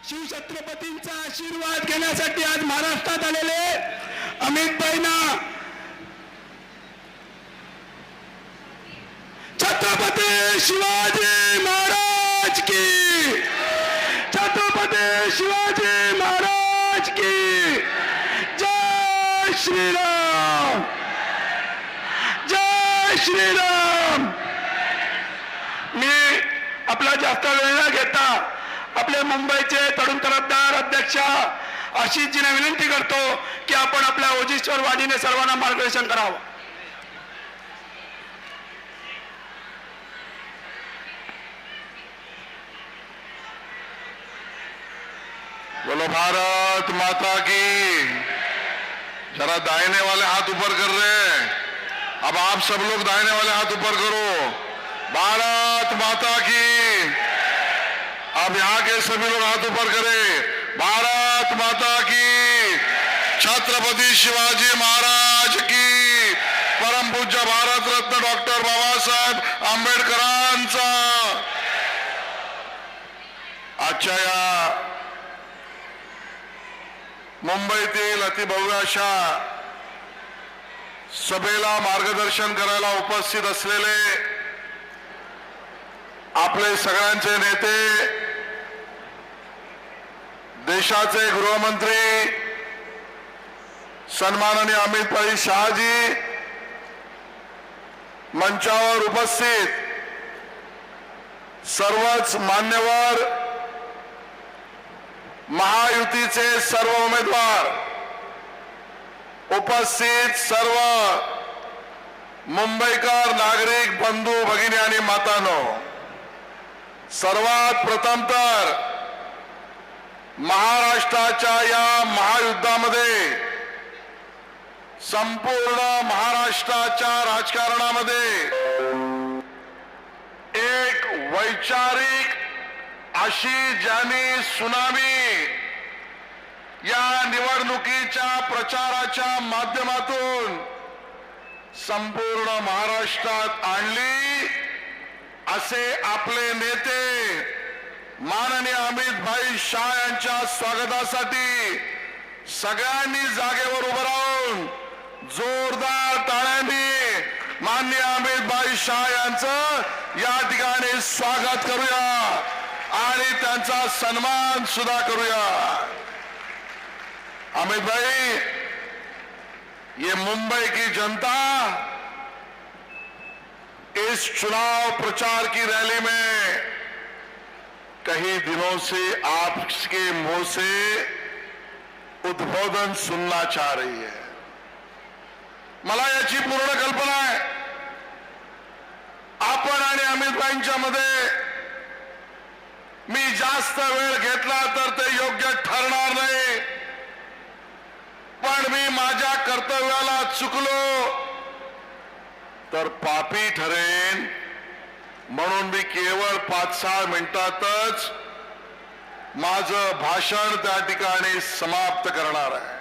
शिवछत्रपतींचा आशीर्वाद घेण्यासाठी आज महाराष्ट्रात आलेले अमित भाईंना छत्रपती शिवाजी महाराज की, छत्रपती शिवाजी महाराज की जय श्रीराम, जय श्रीराम। मी आपला जास्त वेळ न घेता आपले मुंबईचे तरुण तरफदार अध्यक्ष आशिषजींना विनंती करतो की आपण आपल्या ओजीश्वर वाडीने सर्वांना मार्गदर्शन करावं। बोलो भारत माता की। जरा दाहिने वाले हाथ ऊपर कर रहे हैं, अब आप सब लोग दाहिने वाले हाथ ऊपर करो। भारत माता की। अब यहाँ के सभी लोग हाथ ऊपर करें। भारत माता की। छत्रपती शिवाजी महाराज की। परम पूज्य भारत रत्न डॉक्टर बाबासाहेब आंबेडकरांचा। आजच्या या मुंबईतील अतिभव्य अशा सभेला मार्गदर्शन करायला उपस्थित असलेले आपले सगळ्यांचे नेते, देशाचे गृहमंत्री सन्माननीय अमित भाई शहाजी, मंचावर उपस्थित सर्वच मान्यवर, महायुतीचे सर्व उमेदवार, उपस्थित सर्व मुंबईकर नागरिक बंधू भगिनी आणि मातांनो, सर्वात प्रथम तर महाराष्ट्राच्या या महायुद्धामध्ये, संपूर्ण महाराष्ट्राच्या राजकारणामध्ये एक वैचारिक अशी ज्यांनी सुनामी या निवडणुकीच्या प्रचाराच्या माध्यमातून संपूर्ण महाराष्ट्रात आणली, असे आपले नेते माननीय अमित भाई शाह यांच्या स्वागतासाठी सगळ्यांनी जागेवर उभं राहून जोरदार टाळ्यांनी माननीय अमित भाई शाह यांचं या ठिकाणी स्वागत करूया आणि त्यांचा सन्मान सुद्धा करूया। अमित भाई, ये मुंबई की जनता इस चुनाव प्रचार की रैली में कई दिनों से आपके मुंह से उद्बोधन सुनना चाह रही है। मला याची पूर्ण कल्पना आहे। आपण आणि अमित भाईंच्या मध्ये मी जास्त वेळ घेतला तर ते योग्य ठरणार नाही, पण मी माझ्या कर्तव्याला चुकलो तर पापी ठरेन, म्हणून मी केवळ 5-6 मिनिटातच माझं भाषण त्या ठिकाणी समाप्त करणार आहे।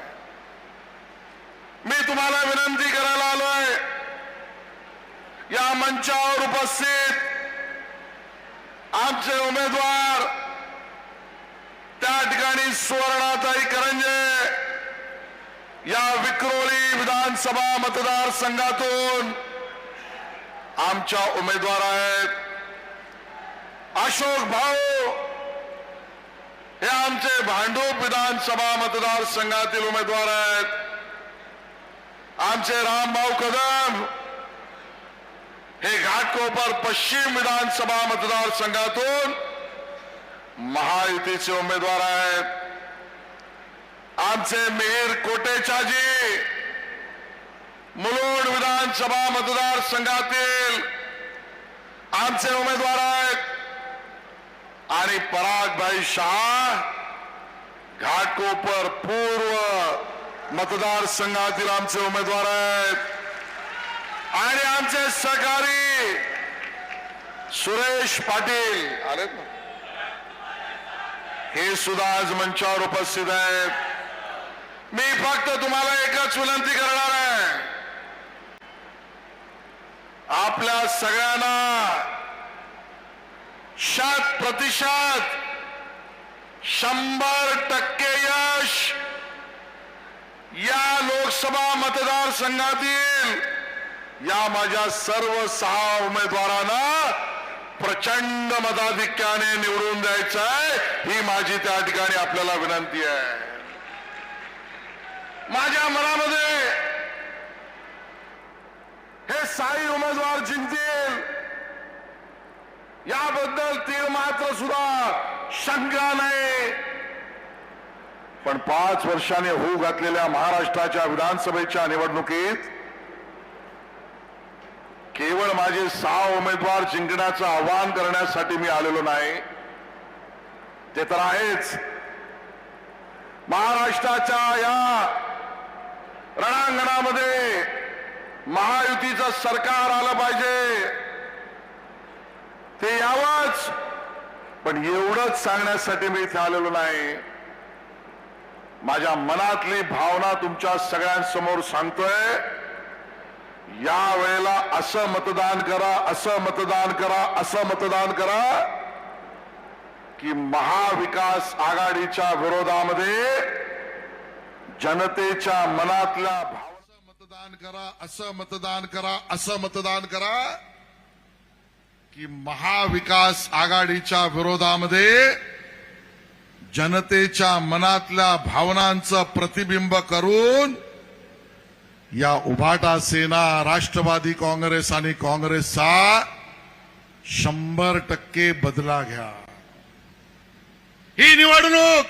मी तुम्हाला विनंती करायला आलोय, या मंचावर उपस्थित आमचे उमेदवार त्या ठिकाणी सुवर्णाताई करंजे या विक्रोळी विधानसभा मतदारसंघातून आमच्या उमेदवार आहेत। अशोक भाऊ हे आमचे भांडूप विधानसभा मतदारसंघातील उमेदवार आहेत। आमचे रामभाऊ कदम हे घाटकोपर पश्चिम विधानसभा मतदारसंघातून महायुतीचे उमेदवार आहेत। आमचे मिहीर कोटेचाजी मुलुंड विधानसभा मतदारसंघातील आमचे उमेदवार आहेत आणि परागभाई शाह घाटकोपर पूर्व मतदारसंघातील आमचे उमेदवार आहेत आणि आमचे सहकारी सुरेश पाटील आलेत ना, हे सुद्धा आज मंचावर उपस्थित आहेत। मी फक्त तुम्हाला एकच विनंती करणार आहे, आपल्या सगळ्यांना 100% 100% यश या लोकसभा मतदारसंघातील या माझ्या सर्व 6 उमेदवारांना प्रचंड मताधिक्याने निवडून द्यायचं आहे, ही माझी त्या ठिकाणी आपल्याला विनंती आहे. माझ्या मनामध्ये हे 6 उमेदवार जिंकतील याबद्दल तीळ मात्र सुद्धा शंका नाही. पण 5 वर्षांनी होऊ घातलेल्या महाराष्ट्राच्या विधानसभेच्या निवडणुकीत केवळ माझे 6 उमेदवार जिंकण्याचं आवाहन करण्यासाठी मी आलेलो नाही. ते तर आहेच, महाराष्ट्राच्या या रणांगणामध्ये महायुतीचं सरकार आलं पाहिजे, ते यावंच. पण एवढंच सांगण्यासाठी मी इथे आलेलो नाही. माझ्या मनातली भावना तुमच्या सगळ्यांसमोर सांगतोय. या वेळेला असं मतदान करा, असं मतदान करा, असं मतदान करा की महाविकास आघाडीच्या विरोधामध्ये जनतेच्या मनातल्या भावना मतदान करा, असं मतदान करा, असं मतदान करा की महाविकास आघाडीच्या विरोधामध्ये जनतेच्या मनातल्या भावनांचं प्रतिबिंब करून या उभाटा सेना, राष्ट्रवादी काँग्रेस आणि काँग्रेसचा 100% बदला घ्या. ही निवडणूक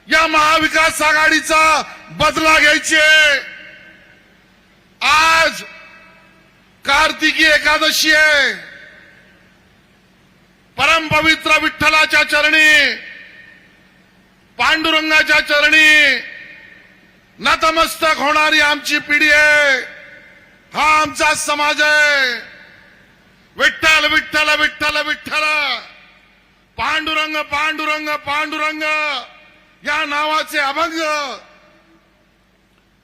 या महाविकास आघाडीचा बदला घ्यायची आहे. आज कार्तिकी एकादशी आहे. परमपवित्र विठ्ठलाच्या चरणी, पांडुरंगाच्या चरणी नतमस्तक होणारी आमची पिढी आहे. हा आमचा समाज आहे. विठ्ठल विठ्ठल विठ्ठल विठ्ठल, पांडुरंग पांडुरंग पांडुरंग या नावाचे अभंग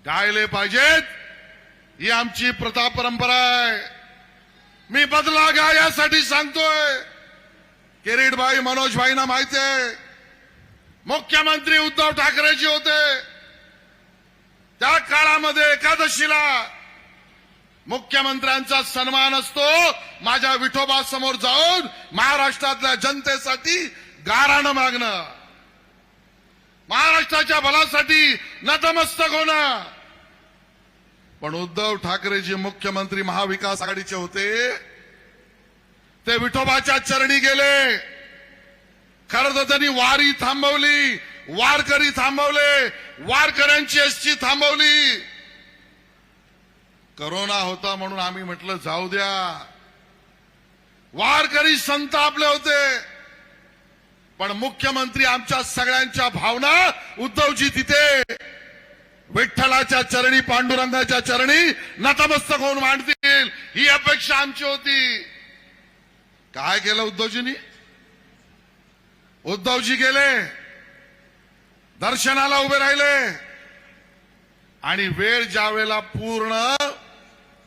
गायले पाहिजेत. ही आमची प्रथा परंपरा आहे. मी बदला घ्या यासाठी सांगतोय. किरीटभाई, मनोजभाईंना माहिती आहे, मुख्यमंत्री उद्धव ठाकरेजी होते. त्या काळामध्ये एकादशीला मुख्यमंत्र्यांचा सन्मान असतो. माझ्या विठोबा समोर जाऊन महाराष्ट्रातल्या जनतेसाठी गाराणं मागणं, महाराष्ट्राच्या भल्यासाठी नतमस्तक होणं. पण उद्धव ठाकरेजी मुख्यमंत्री महाविकास आघाडीचे होते. ते विठोबाच्या चरणी गेले. खरं तर त्यांनी वारी थांबवली, वारकरी थांबवले, वारकऱ्यांची एसटी थांबवली. करोना होता म्हणून आम्ही म्हटलं जाऊ द्या. वारकरी संतापले होते. पण मुख्यमंत्री आमच्या सगळ्यांच्या भावना उद्धवजी तिथे विठ्ठलाच्या चरणी, पांडुरंगाच्या चरणी नतमस्तक होऊन मांडतील, ही अपेक्षा आमची होती. काय केलं उद्धवजींनी? उद्धवजी गेले, दर्शनाला उभे राहिले आणि वेळ ज्या वेळेला पूर्ण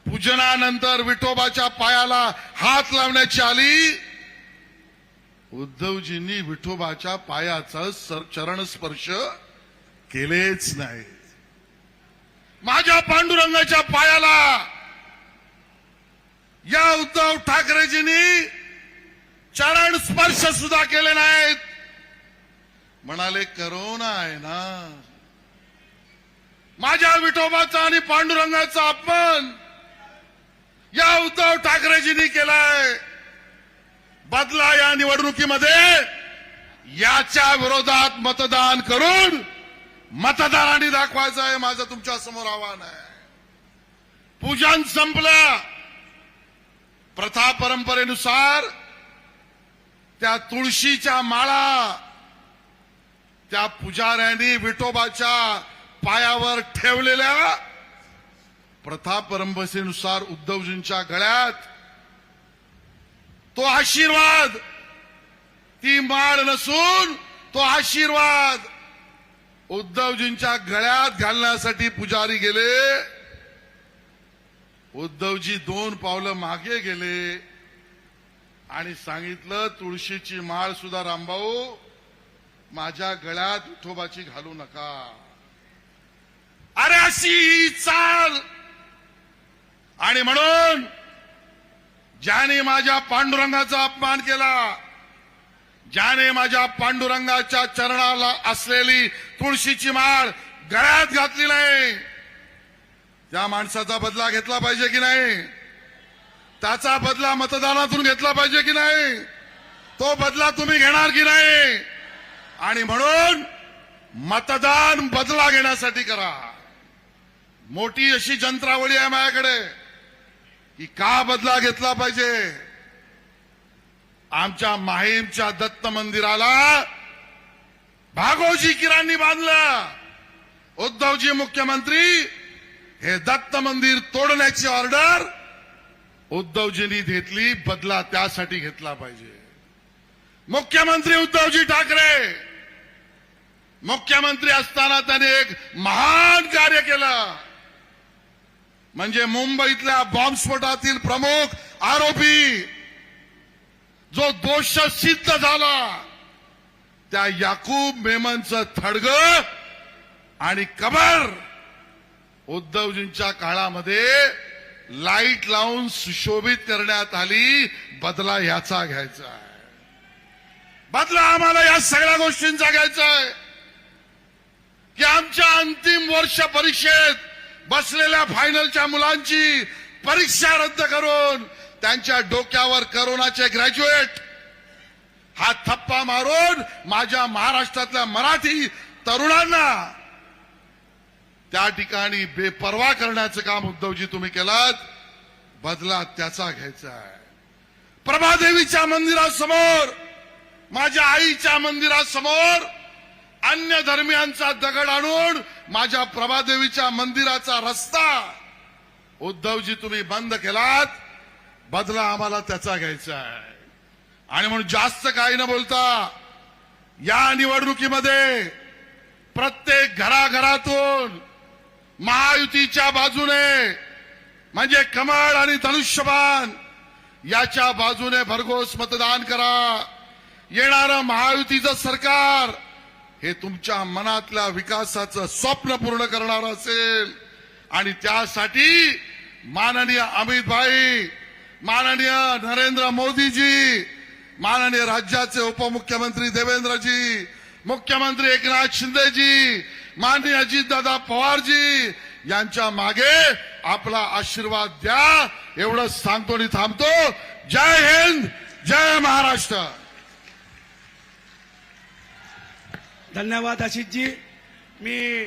पूजनानंतर विठोबाच्या पायाला हात लावण्याची आली, उद्धवजींनी विठोबाच्या पायाचा चरणस्पर्श केलेच नाही. माझ्या पांडुरंगाच्या पायाला या उद्धव ठाकरेजींनी चरण स्पर्श सुद्धा केले नाहीत. म्हणाले करोना आहे ना. माझ्या विठोबाचा आणि पांडुरंगाचा अपमान या उद्धव ठाकरेजींनी केलाय. बदला या निवडणुकीमध्ये याच्या विरोधात मतदान करून मतदारांनी दाखवायचं आहे. माझं तुमच्या समोर आव्हान आहे. पूजन संपलं. प्रथा परंपरेनुसार त्या तुळशीच्या माळा त्या पुजाऱ्यांनी विठोबाच्या पायावर ठेवलेल्या प्रथा परंपरेनुसार उद्धवजींच्या गळ्यात तो आशीर्वाद, ती माळ नसून तो आशीर्वाद उद्धवजींच्या गळ्यात घालण्यासाठी पुजारी गेले. उद्धवजी 2 पावलं मागे गेले आणि सांगितलं तुळशीची माळ सुद्धा रामभाऊ माझ्या गळ्यात विठोबाची घालू नका. अरे अशी ही चाल. आणि म्हणून ज्याने माझ्या पांडुरंगाचा अपमान केला, ज्याने माझ्या पांडुरंगाच्या चरणाला असलेली तुळशीची माळ गळ्यात घातली नाही, त्या माणसाचा बदला घेतला पाहिजे की नाही? त्याचा बदला मतदानातून घेतला पाहिजे की नाही? तो बदला तुम्ही घेणार की नाही? आणि म्हणून मतदान बदला घेण्यासाठी करा. मोठी अशी यंत्रावळी आहे माझ्याकडे की का बदला घेतला पाहिजे. आमच्या माहीमच्या दत्त मंदिराला भागोजी किरांनी बांधलं. उद्धवजी मुख्यमंत्री हे दत्त मंदिर तोडण्याची ऑर्डर उद्धवजींनी घेतली. बदला त्यासाठी घेतला पाहिजे. मुख्यमंत्री उद्धवजी ठाकरे मुख्यमंत्री असताना त्याने एक महान कार्य केलं. म्हणजे मुंबईतल्या बॉम्बस्फोटातील प्रमुख आरोपी जो दोष सिद्ध झाला त्या याकूब मेमनचं थडगं आणि कबर उद्धवजींच्या काळामध्ये लाईट लावून सुशोभित करण्यात आली. बदला याचा घ्यायचा आहे. बदला आम्हाला या सगळ्या गोष्टींचा घ्यायचा आहे की आमच्या अंतिम वर्ष परीक्षेत बसलेल्या फायनलच्या मुलांची परीक्षा रद्द करून त्यांच्या डोक्यावर करोनाचे ग्रॅज्युएट हा थप्पा मारून माझ्या महाराष्ट्रातल्या मराठी तरुणांना त्या ठिकाणी बेपर्वा करण्याचं काम उद्धवजी तुम्ही केलात. बदला त्याचा घ्यायचा आहे. प्रभादेवीच्या मंदिरासमोर, माझ्या आईच्या मंदिरासमोर अन्य धर्मियांचा दगड आणून माझ्या प्रभादेवीच्या मंदिराचा रस्ता उद्धवजी तुम्ही बंद केलात. बदला आम्हाला त्याचा घ्यायचा आहे. आणि म्हणून जास्त काही न बोलता या निवडणुकीमध्ये प्रत्येक घराघरातून महायुतीच्या बाजूने म्हणजे कमळ आणि धनुष्यबाण याच्या बाजूने भरघोस मतदान करा. येणारं महायुतीचं सरकार हे तुमच्या मनातल्या विकासाचं स्वप्न पूर्ण करणार असेल. आणि त्यासाठी माननीय अमित भाई, माननीय नरेंद्र मोदीजी, माननीय राज्याचे उपमुख्यमंत्री देवेंद्रजी, मुख्यमंत्री एकनाथ शिंदेजी, माननीय अजितदादा पवारजी यांच्या मागे आपला आशीर्वाद द्या. एवढंच सांगतो आणि थांबतो. जय हिंद, जय महाराष्ट्र. धन्यवाद आशिषजी. मी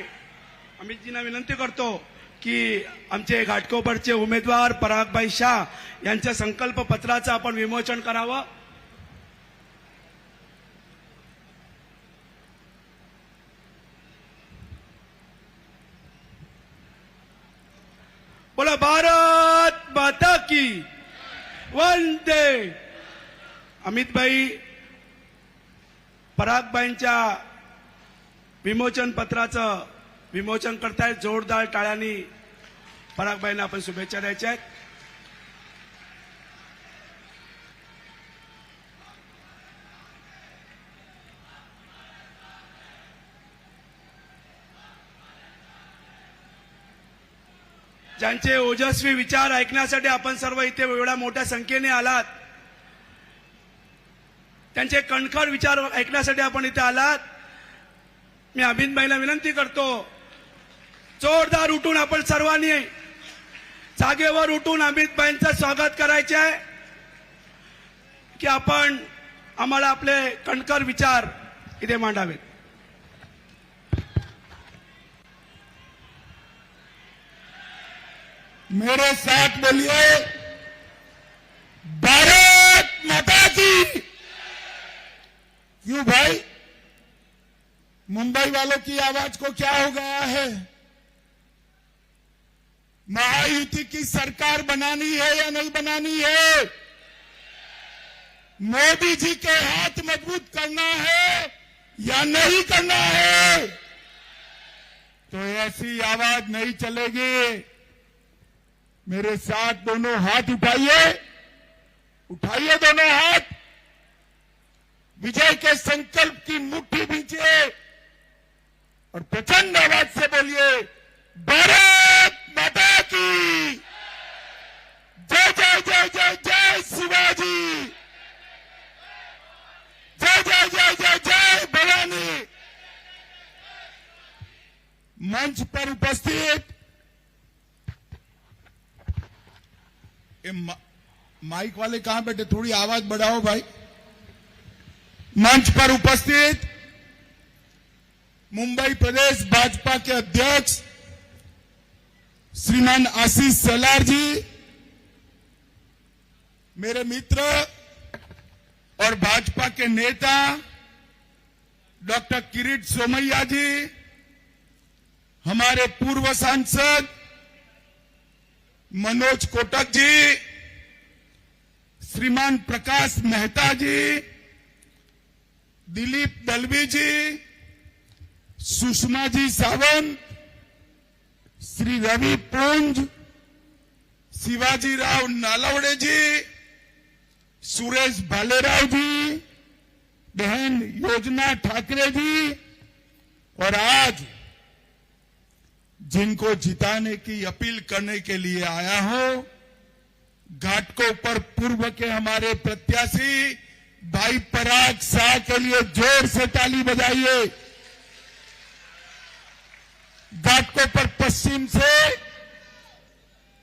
अमितजींना विनंती करतो की आमचे घाटकोपरचे उमेदवार परागभाई शाह यांच्या संकल्प पत्राचं आपण विमोचन करावं. बोला भारत माता की वंदे. अमितभाई परागभाईंच्या विमोचन पत्राचं विमोचन करतायत. जोरदार टाळ्यांनी परागभाईंना आपण शुभेच्छा द्यायच्या आहेत. ज्यांचे ओजस्वी विचार ऐकण्यासाठी आपण सर्व इथे एवढ्या मोठ्या संख्येने आलात, त्यांचे कणखर विचार ऐकण्यासाठी आपण इथे आलात. मी अमितभाईला विनंती करतो, जोरदार उठून आपण सर्वांनी जागेवर उठून अमितभाईंचं स्वागत करायचे आहे की आपण आम्हाला आपले कणखर विचार इथे मांडावेत. मेरे साथ बोलिए, भारत माता की. क्यों भाई, मुंबई वालों की आवाज को क्या हो गया है? महायुति की सरकार बनानी है या नहीं बनानी है? मोदी जी के हाथ मजबूत करना है या नहीं करना है? तो ऐसी आवाज नहीं चलेगी. मेरे साथ दोनों हाथ उठाइए, उठाइए दोनों हाथ. विजय के संकल्प की मुट्ठी भींचिए और प्रचंड आवाज से बोलिए, भारत माता की जय जय जय जय जय शिवाजी, जय जय जय जय जय भवानी। मंच पर उपस्थित माइक वाले कहां बैठे, थोड़ी आवाज बढ़ाओ भाई। मंच पर उपस्थित मुंबई प्रदेश भाजपा के अध्यक्ष श्रीमान आशीष सलार जी, मेरे मित्र और भाजपा के नेता डॉक्टर किरीट सोमैया जी, हमारे पूर्व सांसद मनोज कोटक जी, श्रीमान प्रकाश मेहता जी, दिलीप दलवी जी, सुषमा जी सावंत, श्री रवि पुंज, शिवाजी राव नालवड़े जी, सुरेश भालेराव जी, बहन योजना ठाकरे जी, और आज जिनको जिताने की अपील करने के लिए आया हूं, घाटकों पर पूर्व के हमारे प्रत्याशी भाई पराग शाह के लिए जोर से ताली बजाइए। घाटकों पर पश्चिम से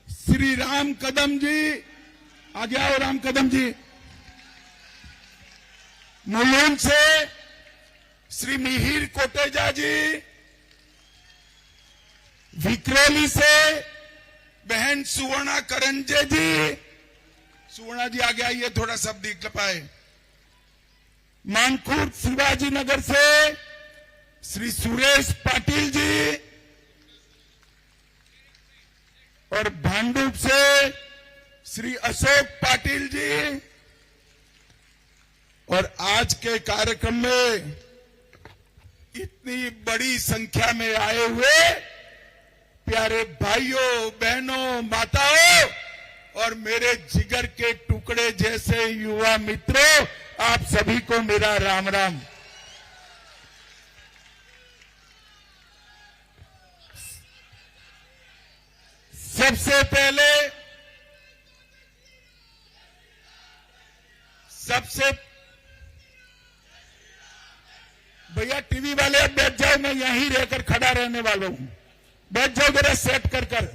श्री राम कदम जी, आगे आओ राम कदम जी। मुलुंड से श्री मिहिर कोटेजा जी, विक्रोली से बहन सुवर्णा करंजे जी, सुवर्णा जी आगे आइए, थोड़ा शब्द दिख पाए। मानखुर्द शिवाजी नगर से श्री सुरेश पाटिल जी, और भांडुप से श्री अशोक पाटिल जी, और आज के कार्यक्रम में इतनी बड़ी संख्या में आए हुए प्यारे भाइयों बहनों माताओं और मेरे जिगर के टुकड़े जैसे युवा मित्रों, आप सभी को मेरा राम राम। सबसे भैया टीवी वाले अब बैठ जाओ, मैं यहीं रहकर खड़ा रहने वाला हूं। बैठ जाओ जरा सेट कर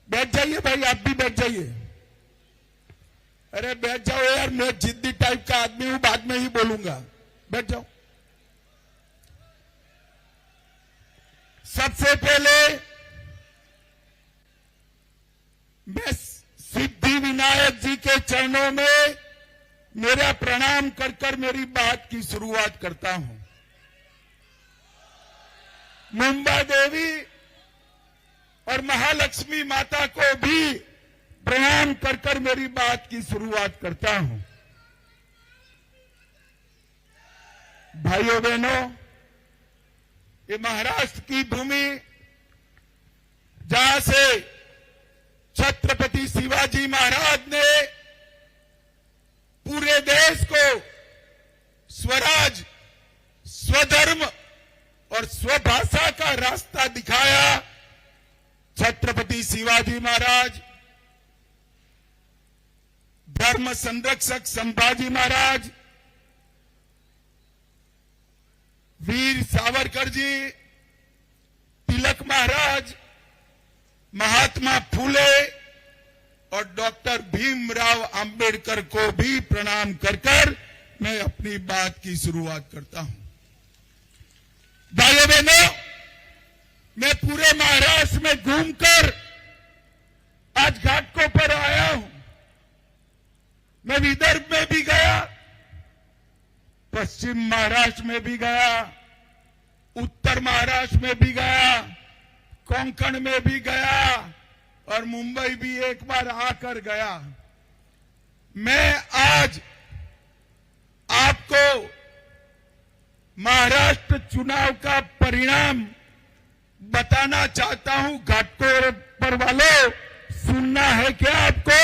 बैठ जाइए भाई, आप भी बैठ जाइए। अरे बैठ जाओ यार, मैं जिद्दी टाइप का आदमी हूं, बाद में ही बोलूंगा, बैठ जाओ। सबसे पहले मैं सिद्धि विनायक जी के चरणों में मेरा प्रणाम कर मेरी बात की शुरुआत करता हूं। मुंबा देवी और महालक्ष्मी माता को भी प्रणाम कर मेरी बात की शुरुआत करता हूं। भाइयों बहनों, ये महाराष्ट्र की भूमि जहां से छत्रपति शिवाजी महाराज ने पूरे देश को स्वराज, स्वधर्म और स्वभाषा का रास्ता दिखाया। छत्रपति शिवाजी महाराज, धर्म संरक्षक संभाजी महाराज, वीर सावरकर जी, तिलक महाराज, महात्मा फूले और डॉक्टर भीमराव अंबेडकर को भी प्रणाम कर मैं अपनी बात की शुरुआत करता हूं। भाइयों बहनों, मैं पूरे महाराष्ट्र में घूमकर आज घाटकों पर आया हूं। मैं विदर्भ में भी गया, पश्चिम महाराष्ट्र में भी गया, उत्तर महाराष्ट्र में भी गया, कोंकण में भी गया और मुंबई भी एक बार आकर गया। मैं आज आपको महाराष्ट्र चुनाव का परिणाम बताना चाहता हूं। घाटकों पर वालों, सुनना है क्या आपको?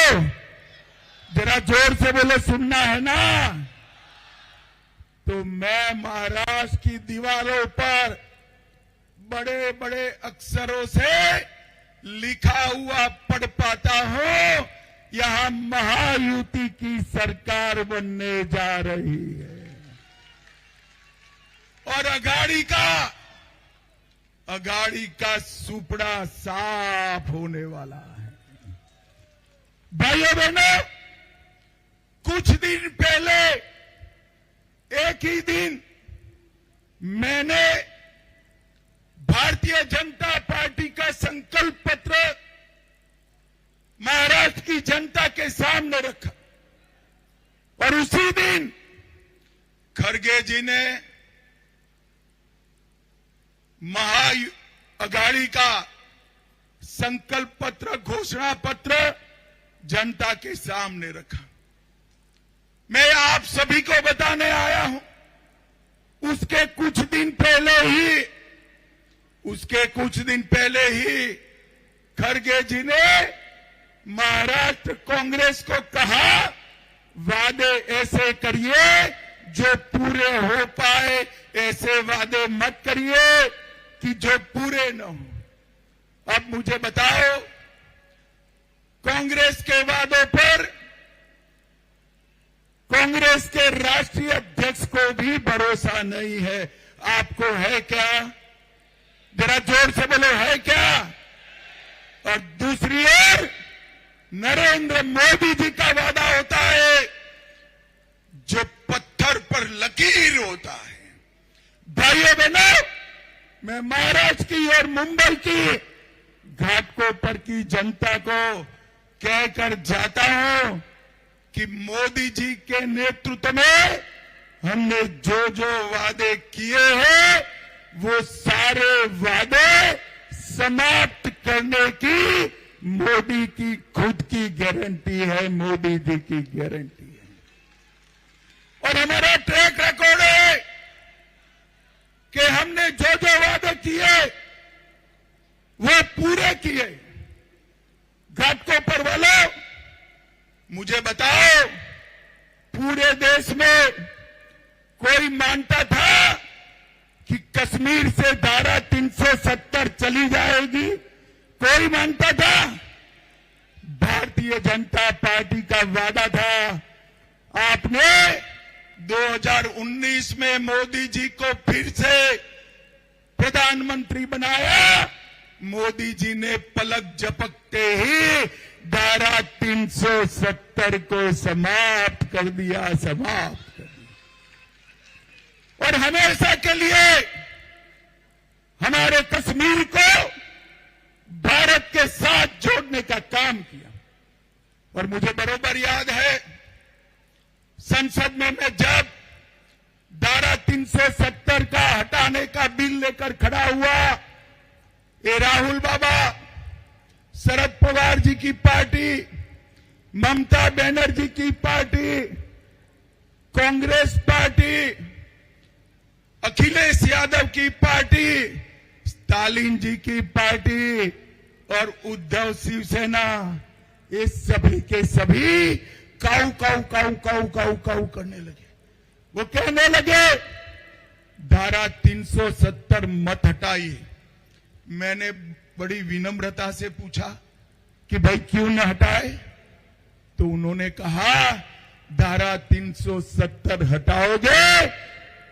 जरा जोर से बोलो, सुनना है ना? तो मैं महाराष्ट्र की दीवारों पर बड़े बड़े अक्षरों से लिखा हुआ पढ़ पाता हूं, यहां महायुति की सरकार बनने जा रही है और अगाड़ी का सुपड़ा साफ होने वाला है। भाइयों बहनों, कुछ दिन पहले एक ही दिन मैंने भारतीय जनता पार्टी का संकल्प पत्र महाराष्ट्र की जनता के सामने रखा और उसी दिन खड़गे जी ने महाअघाड़ी का संकल्प पत्र, घोषणा पत्र जनता के सामने रखा। मैं आप सभी को बताने आया हूं, उसके कुछ दिन पहले ही खड़गे जी ने महाराष्ट्र कांग्रेस को कहा, वादे ऐसे करिए जो पूरे हो पाए, ऐसे वादे मत करिए कि जो पूरे न हो। अब मुझे बताओ, कांग्रेस के वादों पर कांग्रेस के राष्ट्रीय अध्यक्ष को भी भरोसा नहीं है। आपको है क्या? जरा जोर से बोलो, है क्या? और दूसरी ओर नरेंद्र मोदी जी का वादा होता है जो पत्थर पर लकीर होता है। भाइयों बहनों, मैं महाराष्ट्र की और मुंबई की घाटकोपर की जनता को कहकर जाता हूं कि मोदी जी के नेतृत्व में हमने जो वादे किए हैं वो सारे वादे समाप्त करने की मोदी की खुद की गारंटी है, मोदी जी की गारंटी है। और हमारा ट्रैक रिकॉर्ड है कि हमने जो वादे किए वो पूरे किए। घाटकोपर वालों, मुझे बताओ, पूरे देश में कोई मानता था कि कश्मीर से धारा 370 चली जाएगी? कोई मानता था? भारतीय जनता पार्टी का वादा था। आपने 2019 में मोदी जी को फिर से प्रधानमंत्री बनाया। मोदी जी ने पलक झपकते ही धारा 370 को समाप्त कर दिया। और हमेशा के लिए हमारे कश्मीर को भारत के साथ जोड़ने का काम किया। और मुझे बरोबर याद है, संसद में मैं जब धारा 370 का हटाने का बिल लेकर खड़ा हुआ, ये राहुल बाबा, शरद पवार जी की पार्टी, ममता बनर्जी की पार्टी, कांग्रेस पार्टी, अखिलेश यादव की पार्टी, स्टालिन जी की पार्टी और उद्धव शिवसेना, ये सभी के सभी काऊ करने लगे। वो कहने लगे धारा 370 मत हटाइए। मैंने बड़ी विनम्रता से पूछा कि भाई क्यों न हटाए? तो उन्होंने कहा धारा 370 हटाओगे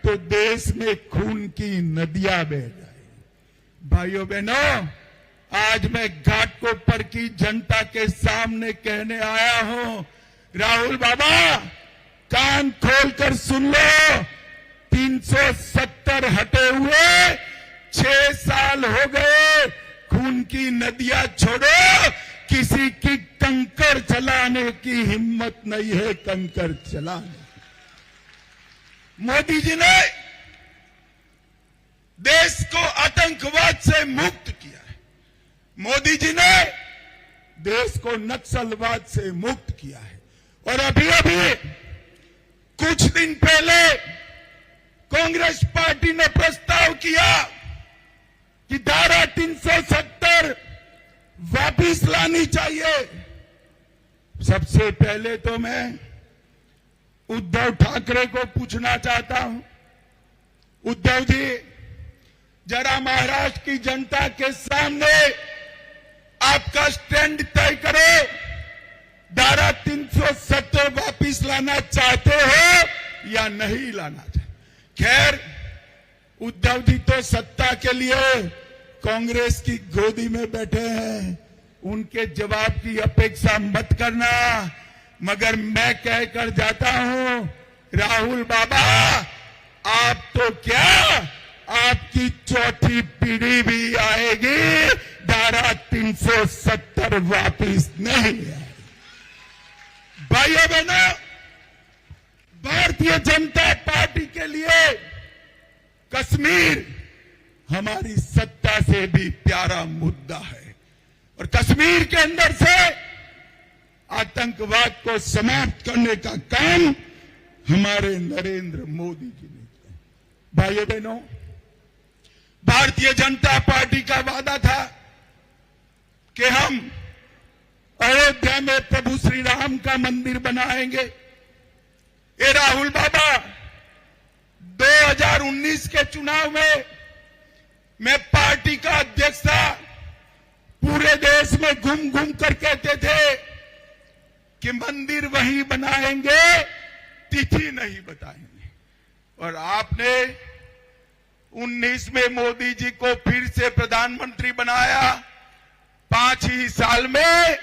तो देश में खून की नदियां बह जाएगी। भाइयों बहनों, आज मैं घाटकोपर की जनता के सामने कहने आया हूं, राहुल बाबा कान खोलकर सुन लो, 370 हटे हुए 6 साल हो गए। खून की नदियां छोड़ो, किसी की कंकर चलाने की हिम्मत नहीं है, कंकर चलाने। मोदी जी ने देश को आतंकवाद से मुक्त किया है। मोदी जी ने देश को नक्सलवाद से मुक्त किया है। और अभी कुछ दिन पहले कांग्रेस पार्टी ने प्रस्ताव किया कि धारा 370 वापिस लानी चाहिए। सबसे पहले तो मैं उद्धव ठाकरे को पूछना चाहता हूं, उद्धव जी जरा महाराष्ट्र की जनता के सामने आपका स्टैंड तय करो। धारा 370 वापिस लाना चाहते हो या नहीं लाना चाहते? खैर, उद्धव जी तो सत्ता के लिए कांग्रेस की गोदी में बैठे हैं, उनके जवाब की अपेक्षा मत करना। मगर मैं कहकर जाता हूं, राहुल बाबा, आप तो क्या, आपकी चौथी पीढ़ी भी आएगी, धारा 370 वापिस नहीं आएगी। भाइयों बहनों, भारतीय जनता पार्टी के लिए कश्मीर हमारी सत्ता से भी प्यारा मुद्दा है और कश्मीर के अंदर से आतंकवाद को समाप्त करने का काम हमारे नरेंद्र मोदी जी ने किया। भाइयों बहनों, भारतीय जनता पार्टी का वादा था कि हम अयोध्या में प्रभु श्री राम का मंदिर बनाएंगे। ये राहुल बाबा, 2019 के चुनाव में मैं पार्टी का अध्यक्ष था, पूरे देश में घूम घूम कर कहते थे कि मंदिर वहीं बनाएंगे, तिथि नहीं बताएंगे। और आपने 19 में मोदी जी को फिर से प्रधानमंत्री बनाया। 5 ही साल में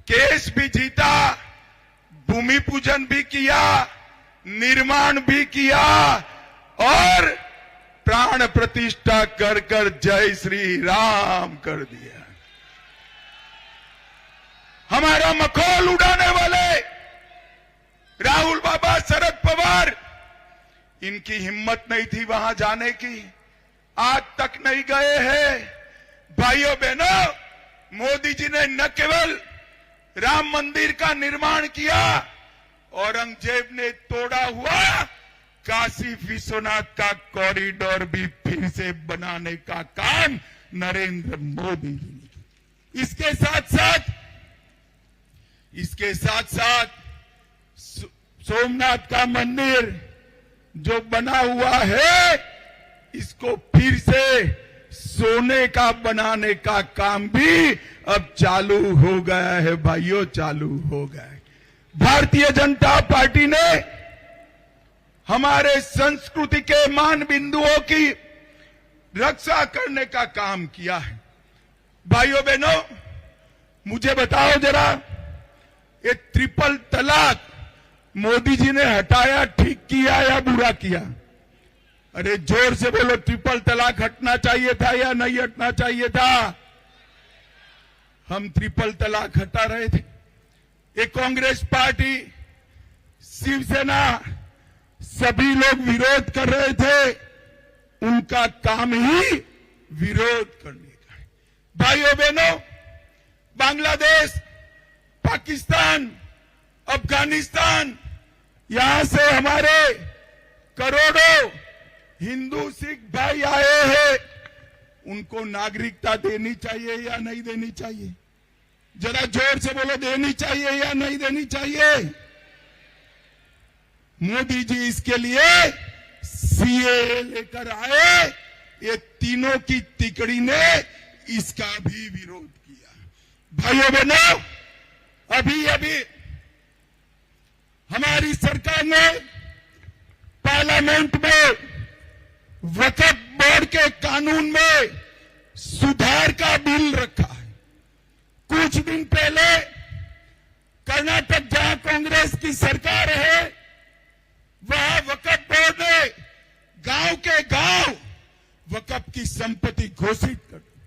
केस भी जीता, भूमि पूजन भी किया, निर्माण भी किया और प्राण प्रतिष्ठा कर कर जय श्री राम कर दिया। हमारा मखौल उड़ाने वाले राहुल बाबा, शरद पवार, इनकी हिम्मत नहीं थी वहां जाने की, आज तक नहीं गए हैं। भाइयों बहनों, मोदी जी ने न केवल राम मंदिर का निर्माण किया, औरंगजेब ने तोड़ा हुआ काशी विश्वनाथ का कॉरिडोर भी फिर से बनाने का काम नरेंद्र मोदी जी ने किया। इसके साथ साथ सोमनाथ का मंदिर जो बना हुआ है, इसको फिर से सोने का बनाने का काम भी अब चालू हो गया है। भाइयों, चालू हो गया है। भारतीय जनता पार्टी ने हमारे संस्कृति के मान बिंदुओं की रक्षा करने का काम किया है। भाइयों बहनों, मुझे बताओ जरा, ये ट्रिपल तलाक मोदी जी ने हटाया, ठीक किया या बुरा किया? अरे जोर से बोलो, ट्रिपल तलाक हटना चाहिए था या नहीं हटना चाहिए था? हम ट्रिपल तलाक हटा रहे थे। ये कांग्रेस पार्टी, शिवसेना, सभी लोग विरोध कर रहे थे, उनका काम ही विरोध करने का है। भाइयों बहनों, बांग्लादेश, पाकिस्तान, अफगानिस्तान, यहां से हमारे करोड़ों हिंदू सिख भाई आए हैं, उनको नागरिकता देनी चाहिए या नहीं देनी चाहिए? जरा जोर से बोलो, देनी चाहिए या नहीं देनी चाहिए? मोदी जी इसके लिए सीए लेकर आए, ये तीनों की तिकड़ी ने इसका भी विरोध किया। भाइयों बहनों, अभी हमारी सरकार ने पार्लियामेंट में वक्फ बोर्ड के कानून में सुधार का बिल रखा है। कुछ दिन पहले कर्नाटक, जहां कांग्रेस की सरकार है, वहां वक्फ बोर्ड ने गांव के गांव वक्फ की संपत्ति घोषित कर दी।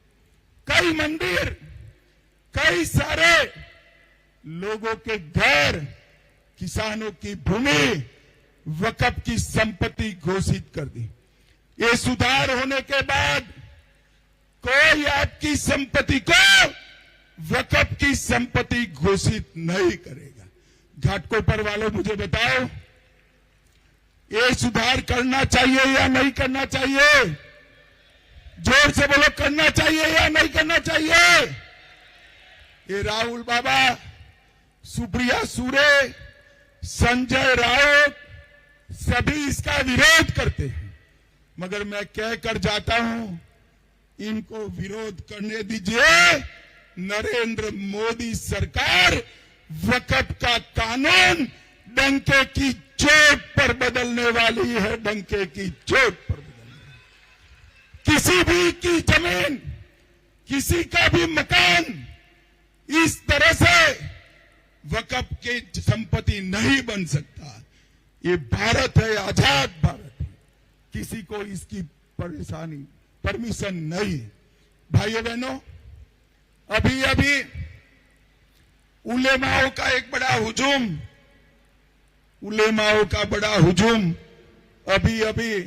कई मंदिर, कई सारे लोगों के घर, किसानों की भूमि वक्फ की संपत्ति घोषित कर दी। ये सुधार होने के बाद कोई आपकी संपत्ति को वक्फ की संपत्ति घोषित नहीं करेगा। घाटकोपर वालों, मुझे बताओ, ये सुधार करना चाहिए या नहीं करना चाहिए? जोर से बोलो, करना चाहिए या नहीं करना चाहिए? ये राहुल बाबा, सुप्रिया सुरे, संजय राउत सभी इसका विरोध करते हैं, मगर मैं कह कर जाता हूं, इनको विरोध करने दीजिए। नरेंद्र मोदी सरकार वक्फ का कानून डंके की चोट पर बदलने वाली है, डंके की चोट पर बदलने वाली। किसी भी की जमीन, किसी का भी मकान इस तरह से वक्फ की संपत्ति नहीं बन सकता। ये भारत है, आजाद भारत है, किसी को इसकी परमिशन नहीं है। भाइयों बहनों, अभी अभी उलेमाओं का एक बड़ा हुजूम, उलेमाओं का बड़ा हुजूम अभी अभी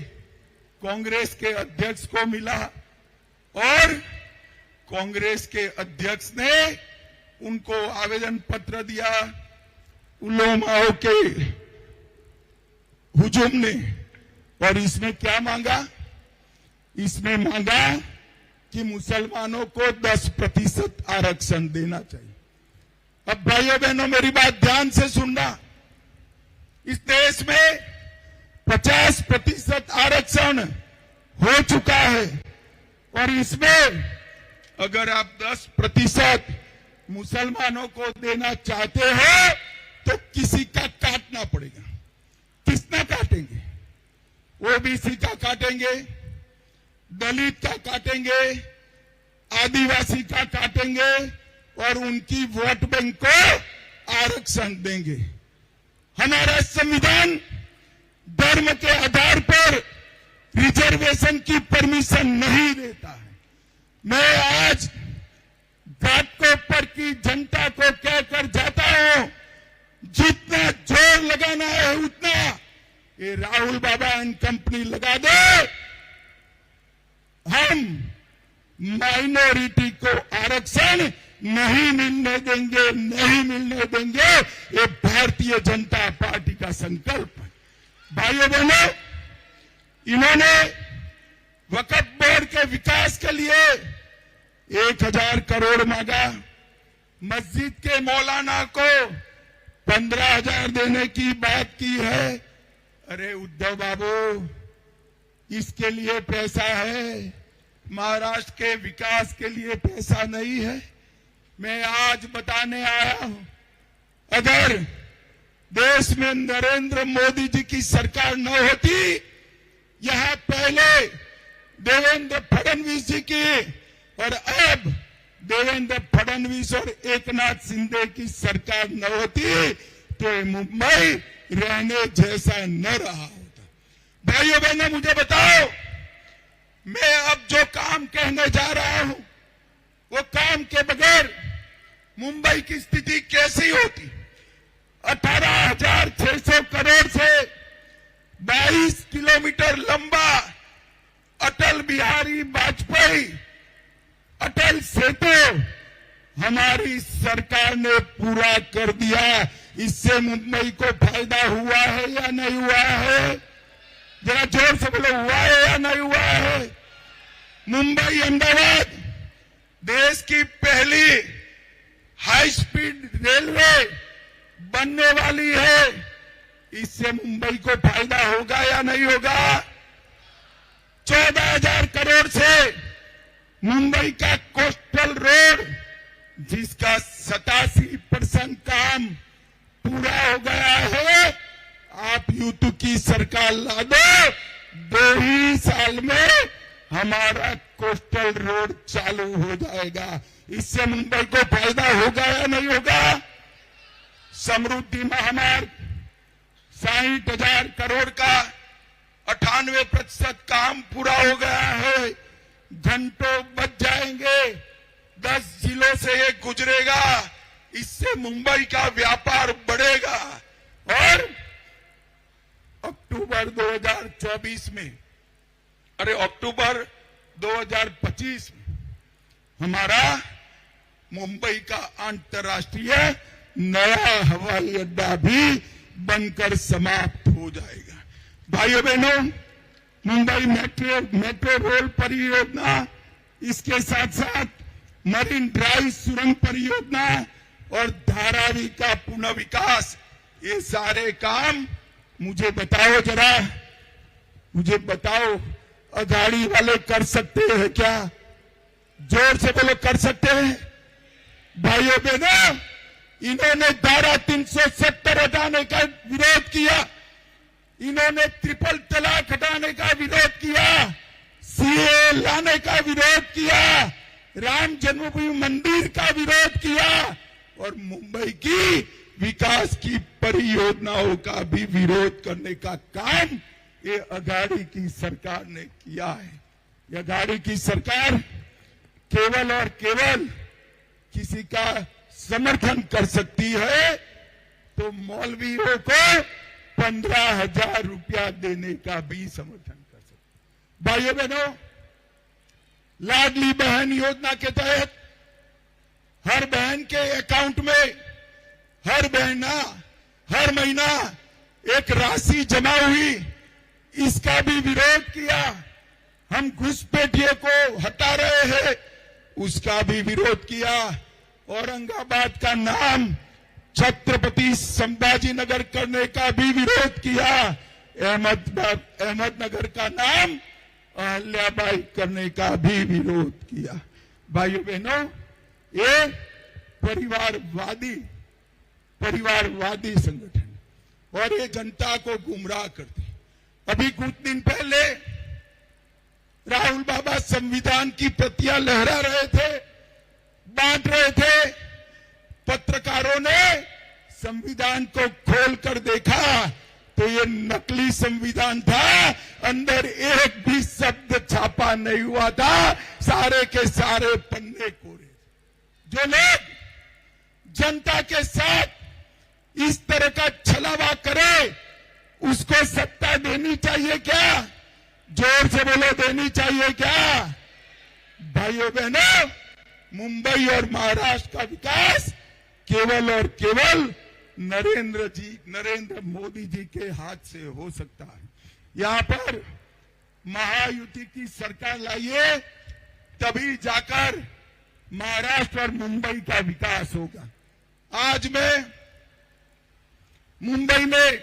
कांग्रेस के अध्यक्ष को मिला और कांग्रेस के अध्यक्ष ने उनको आवेदन पत्र दिया। उलेमाओं के हुजूम ने, और इसमें क्या मांगा? इसमें मांगा कि मुसलमानों को 10% आरक्षण देना चाहिए। अब भाइयों बहनों, मेरी बात ध्यान से सुनना। इस देश में 50% आरक्षण हो चुका है और इसमें अगर आप 10% मुसलमानों को देना चाहते हो तो किसी का काटना पड़ेगा। किसना काटेंगे? ओबीसी का काटेंगे, दलित का काटेंगे, आदिवासी का काटेंगे और उनकी वोट बैंक को आरक्षण देंगे। हमारा संविधान धर्म के आधार पर रिजर्वेशन की परमिशन नहीं देता है। मैं आज घाटकोपर की जनता को कहकर जाता हूं, जितना जोर लगाना है उतना ये राहुल बाबा एंड कंपनी लगा दे। हम माइनॉरिटी को आरक्षण नहीं मिलने देंगे, नहीं मिलने देंगे। ये भारतीय जनता पार्टी का संकल्प है। भाइयों बहनों, इन्होंने वक्फ बोर्ड के विकास के लिए 1000 करोड़ मांगा। मस्जिद के मौलाना को 15,000 देने की बात की है। अरे उद्धव बाबू, इसके लिए पैसा है, महाराष्ट्र के विकास के लिए पैसा नहीं है। मैं आज बताने आया हूं, अगर देश में नरेंद्र मोदी जी की सरकार न होती, यहां पहले देवेंद्र फडणवीस जी की और अब देवेंद्र फडणवीस और एकनाथ शिंदे की सरकार न होती तो मुंबई रहने जैसा न रहा होता। भाइयों बहनों, मुझे बताओ, मैं अब जो काम कहने जा रहा हूं वो काम के बगैर मुंबई की स्थिति कैसी होती? 18,600 करोड़ से 22 किलोमीटर लंबा अटल बिहारी वाजपेयी अटल सेतु हमारी सरकार ने पूरा कर दिया। इससे मुंबई को फायदा हुआ है या नहीं हुआ है? जरा जोर से बोलो, हुआ है या नहीं हुआ है? मुंबई अहमदाबाद देश की पहली हाई स्पीड रेलवे बनने वाली है। इससे मुंबई को फायदा होगा या नहीं होगा? 14,000 करोड़ से मुंबई का कोस्टल रोड, जिसका 87% काम पूरा हो गया है, आप यूपी की सरकार ला दो, 2 ही साल में हमारा कोस्टल रोड चालू हो जाएगा। इससे मुंबई को फायदा होगा या नहीं होगा? समृद्धि महामार्ग 60,000 करोड़ का 98% काम पूरा हो गया है। घंटों बच जाएंगे, 10 जिलों से ये गुजरेगा। इससे मुंबई का व्यापार बढ़ेगा। और अक्टूबर 2024 में, अरे अक्टूबर 2025 में हमारा मुंबई का अंतर्राष्ट्रीय नया हवाई अड्डा भी बनकर समाप्त हो जाएगा। भाइयों बहनों, मुंबई मेट्रो रेल परियोजना, इसके साथ साथ मरीन ड्राइव सुरंग परियोजना और धारावी का पुनः विकास, ये सारे काम मुझे बताओ जरा, मुझे बताओ, अघाड़ी वाले कर सकते हैं क्या? जोर से बोलो, कर सकते हैं? भाइयों बहनों, इन्होंने धारा 370 हटाने का विरोध किया, इन्होंने ट्रिपल तलाक हटाने का विरोध किया, सीए लाने का विरोध किया, राम जन्मभूमि मंदिर का विरोध किया और मुंबई की विकास की परियोजनाओं का भी विरोध करने का काम ये अघाड़ी की सरकार ने किया है। ये अघाड़ी की सरकार केवल और केवल किसी का समर्थन कर सकती है तो मौलवियों को 15,000 रुपया देने का भी समर्थन कर सकती। भाइयों बहनों, लाडली बहन योजना के तहत हर बहन के अकाउंट में हर महीना एक राशि जमा हुई, इसका भी विरोध किया। हम घुसपैठियों को हटा रहे हैं, उसका भी विरोध किया। औरंगाबाद का नाम छत्रपति संभाजी नगर करने का भी विरोध किया। अहमदनगर का नाम अहल्याबाई करने का भी विरोध किया। भाइयों बहनों, ये परिवारवादी संगठन और ये जनता को गुमराह करते। अभी कुछ दिन पहले राहुल बाबा संविधान की प्रतियां लहरा रहे थे, बांट रहे थे। पत्रकारों ने संविधान को खोलकर देखा तो ये नकली संविधान था, अंदर एक भी शब्द छापा नहीं हुआ था, सारे के सारे पन्ने कोरे। जो लोग जनता के साथ इस तरह का छलावा करे, उसको सत्ता देनी चाहिए क्या? जोर से बोलो, देनी चाहिए क्या? भाइयों बहनों, मुंबई और महाराष्ट्र का विकास केवल और केवल नरेंद्र मोदी जी के हाथ से हो सकता है। यहां पर महायुति की सरकार लाइए, तभी जाकर महाराष्ट्र और मुंबई का विकास होगा। आज मैं मुंबई में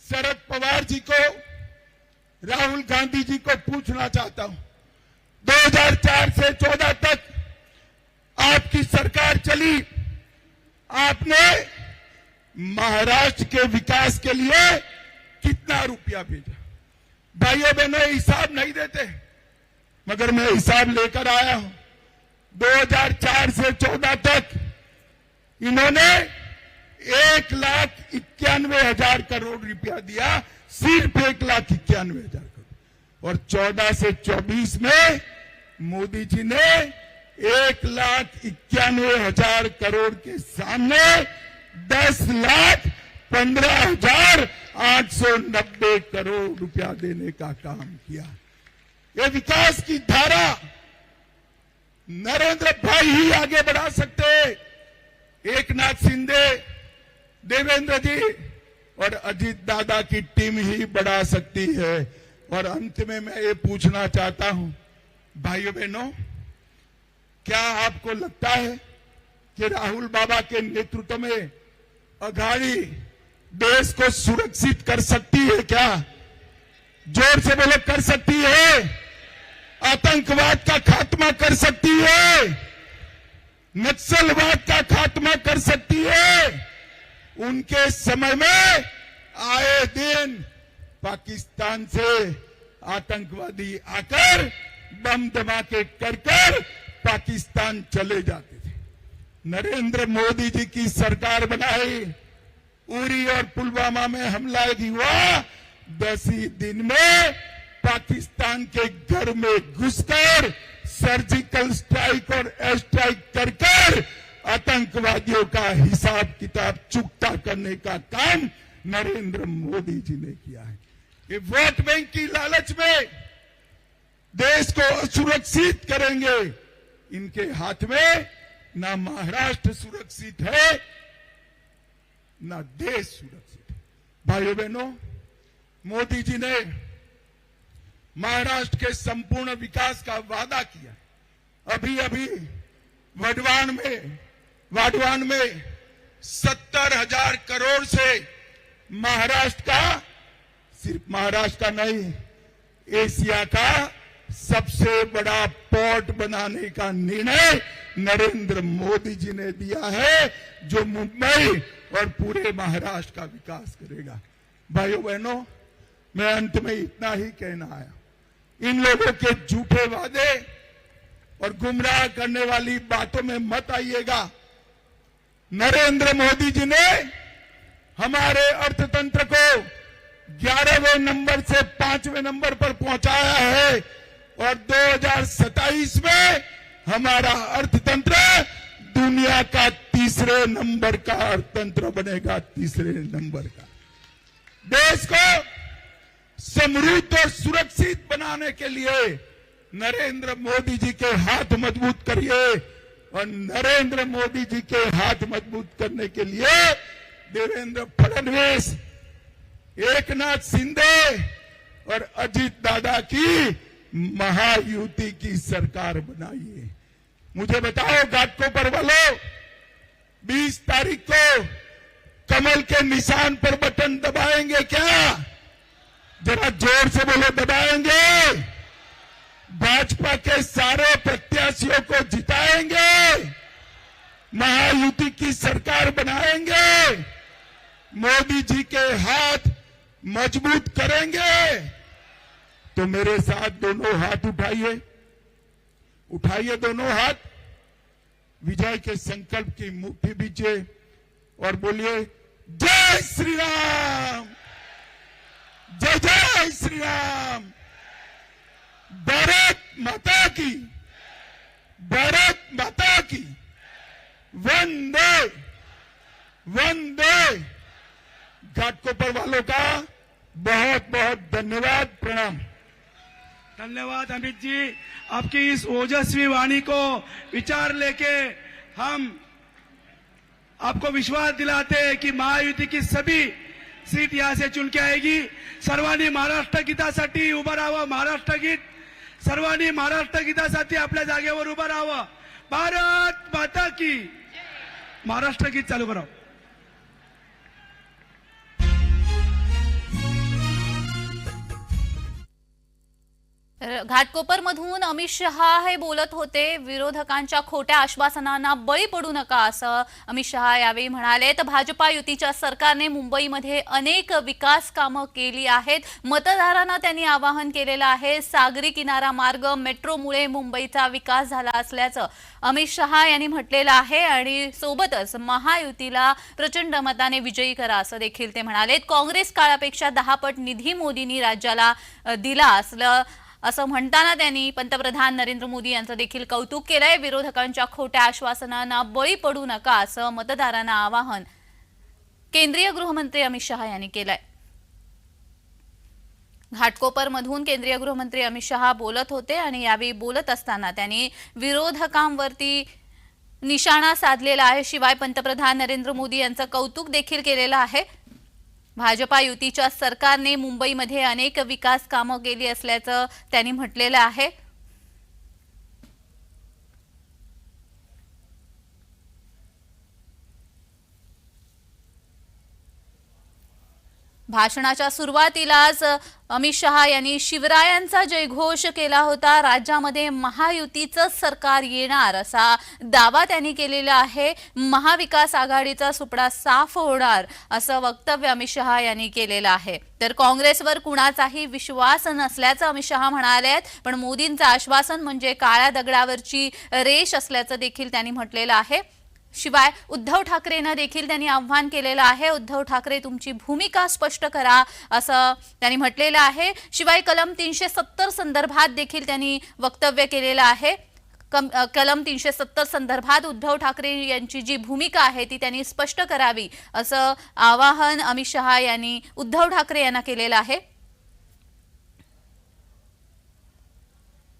शरद पवार जी को, राहुल गांधी जी को पूछना चाहता हूं, 2004 से 14 तक आपकी सरकार चली, आपने महाराष्ट्र के विकास के लिए कितना रुपया भेजा? भाइयों बहनों, हिसाब नहीं देते, मगर मैं हिसाब लेकर आया हूं। 2004 से 14 तक इन्होंने 1,91,000 करोड़ रुपया दिया, सिर्फ 1,91,000 करोड़। और 14 से 24 में मोदी जी ने 1,91,000 करोड़ के सामने 10,15,890 करोड़ रुपया देने का काम किया। ये विकास की धारा नरेंद्र भाई ही आगे बढ़ा सकते, एकनाथ शिंदे, देवेंद्र जी और अजीत दादा की टीम ही बढ़ा सकती है। और अंत में मैं ये पूछना चाहता हूं, भाइयों बहनों, क्या आपको लगता है कि राहुल बाबा के नेतृत्व में अघाड़ी देश को सुरक्षित कर सकती है क्या? जोर से बोलो, कर सकती है? आतंकवाद का खात्मा कर सकती है? नक्सलवाद का खात्मा कर सकती है? उनके समय में आए दिन पाकिस्तान से आतंकवादी आकर बम धमाके कर पाकिस्तान चले जाते थे। नरेंद्र मोदी जी की सरकार बनाई, उरी और पुलवामा में हमला हुआ, 10 ही दिन में पाकिस्तान के घर में घुसकर सर्जिकल स्ट्राइक और एयर स्ट्राइक कर आतंकवादियों का हिसाब किताब चुकता करने का काम नरेंद्र मोदी जी ने किया है। ये वोट बैंक की लालच में देश को असुरक्षित करेंगे। इनके हाथ में ना महाराष्ट्र सुरक्षित है, ना देश सुरक्षित है। भाइयों बहनों, मोदी जी ने महाराष्ट्र के संपूर्ण विकास का वादा किया। अभी अभी वाडवान में 70,000 करोड़ से महाराष्ट्र का, सिर्फ महाराष्ट्र का नहीं, एशिया का सबसे बड़ा पोर्ट बनाने का निर्णय नरेंद्र मोदी जी ने दिया है, जो मुंबई और पूरे महाराष्ट्र का विकास करेगा। भाइयों बहनों, मैं अंत में इतना ही कहना आया, इन लोगों के झूठे वादे और गुमराह करने वाली बातों में मत आइएगा। नरेंद्र मोदी जी ने हमारे अर्थतंत्र को 11वें नंबर से 5वें नंबर पर पहुंचाया है और 2027 में हमारा अर्थतंत्र दुनिया का तीसरे नंबर का अर्थतंत्र बनेगा, तीसरे नंबर का। देश को समृद्ध और सुरक्षित बनाने के लिए नरेंद्र मोदी जी के हाथ मजबूत करिए और नरेंद्र मोदी जी के हाथ मजबूत करने के लिए देवेंद्र फडणवीस, एकनाथ शिंदे और अजीत दादा की महायुति की सरकार बनाइए। मुझे बताओ घाटकोपर वालों, 20 तारीख को कमल के निशान पर बटन दबाएंगे क्या? जरा जोर से बोलो, दबाएंगे? भाजपा के सारे प्रत्याशियों को जिताएंगे, महायुति की सरकार बनाएंगे, मोदी जी के हाथ मजबूत करेंगे। तो मेरे साथ दोनों हाथ उठाइए, उठाइए दोनों हाथ, विजय के संकल्प की मुट्ठी बीजिए और बोलिए जय श्री राम, जय जय श्री राम। भारत माता की, भारत माता की, वंदे वंदे। घाटकोपर वालों का बहुत बहुत धन्यवाद, प्रणाम। धन्यवाद अमित जी, आपकी इस ओजस्वी वाणी को विचार लेके हम आपको विश्वास दिलाते हैं कि महायुति की सभी सीट यहां से चुन के आएगी। सर्वांनी महाराष्ट्र गीतासाठी उभं राहावं, महाराष्ट्र गीत, सर्वांनी महाराष्ट्र गीतासाठी आपल्या जागेवर उभं राहावं। भारत माता की, महाराष्ट्र गीत चालू करावं। घाटकोपरमधून अमित शहा हे बोलत होते। विरोधकांच्या खोट्या आश्वासनांना बळी पडू नका असं अमित शहा यावेळी म्हणाले। तर भाजपा युतीच्या सरकारने मुंबईमध्ये अनेक विकास कामं केली आहेत। मतदारांना त्यांनी आवाहन केलेलं आहे। सागरी किनारा मार्ग, मेट्रोमुळे मुंबईचा विकास झाला असल्याचं अमित शहा यांनी म्हटलेलं आहे आणि सोबतच महायुतीला प्रचंड मताने विजयी करा असं देखील ते म्हणाले। काँग्रेस काळापेक्षा 10 पट निधी मोदींनी राज्याला दिला असं म्हणताना त्यांनी पंतप्रधान नरेंद्र मोदी यांचं देखील कौतुक केलंय। विरोधकांच्या खोट्या आश्वासनांना बळी पडू नका असं मतदारांना आवाहन केंद्रीय गृहमंत्री अमित शहा यांनी केलंय। घाटकोपरमधून केंद्रीय गृहमंत्री अमित शहा बोलत होते आणि यावेळी बोलत असताना त्यांनी विरोधकांवरती निशाणा साधलेला आहे। शिवाय पंतप्रधान नरेंद्र मोदी यांचं कौतुक देखील केलेलं आहे। भाजपा युतीच्या सरकारने मुंबईमध्ये अनेक विकास कामं केली असल्याचं त्यांनी म्हटलेलं आहे। भाषणाच्या सुरुवातीलाच अमित शहा यांनी शिवरायांचा जयघोष केला होता। राज्यामध्ये महायुतीचं सरकार येणार असा दावा त्यांनी केलेला आहे। महाविकास आघाडीचा सुपडा साफ होणार असं वक्तव्य अमित शहा यांनी केलेलं आहे। तर काँग्रेसवर कुणाचाही विश्वास नसल्याचं अमित शहा म्हणाले, पण मोदींचं आश्वासन म्हणजे काळ्या दगडावरची रेष असल्याचं देखील त्यांनी म्हटलेलं आहे। शिवाय उद्धव ठाकरेंना देखील त्यांनी आव्हान केलेलं आहे। उद्धव ठाकरे तुमची भूमिका स्पष्ट करा असं त्यांनी म्हटलेलं आहे। शिवाय कलम 370 संदर्भात देखील त्यांनी वक्तव्य केलेलं आहे। कलम 370 संदर्भात उद्धव ठाकरे यांची जी भूमिका आहे ती त्यांनी स्पष्ट करावी असं आवाहन अमित शहा यांनी उद्धव ठाकरे यांना केलेलं आहे।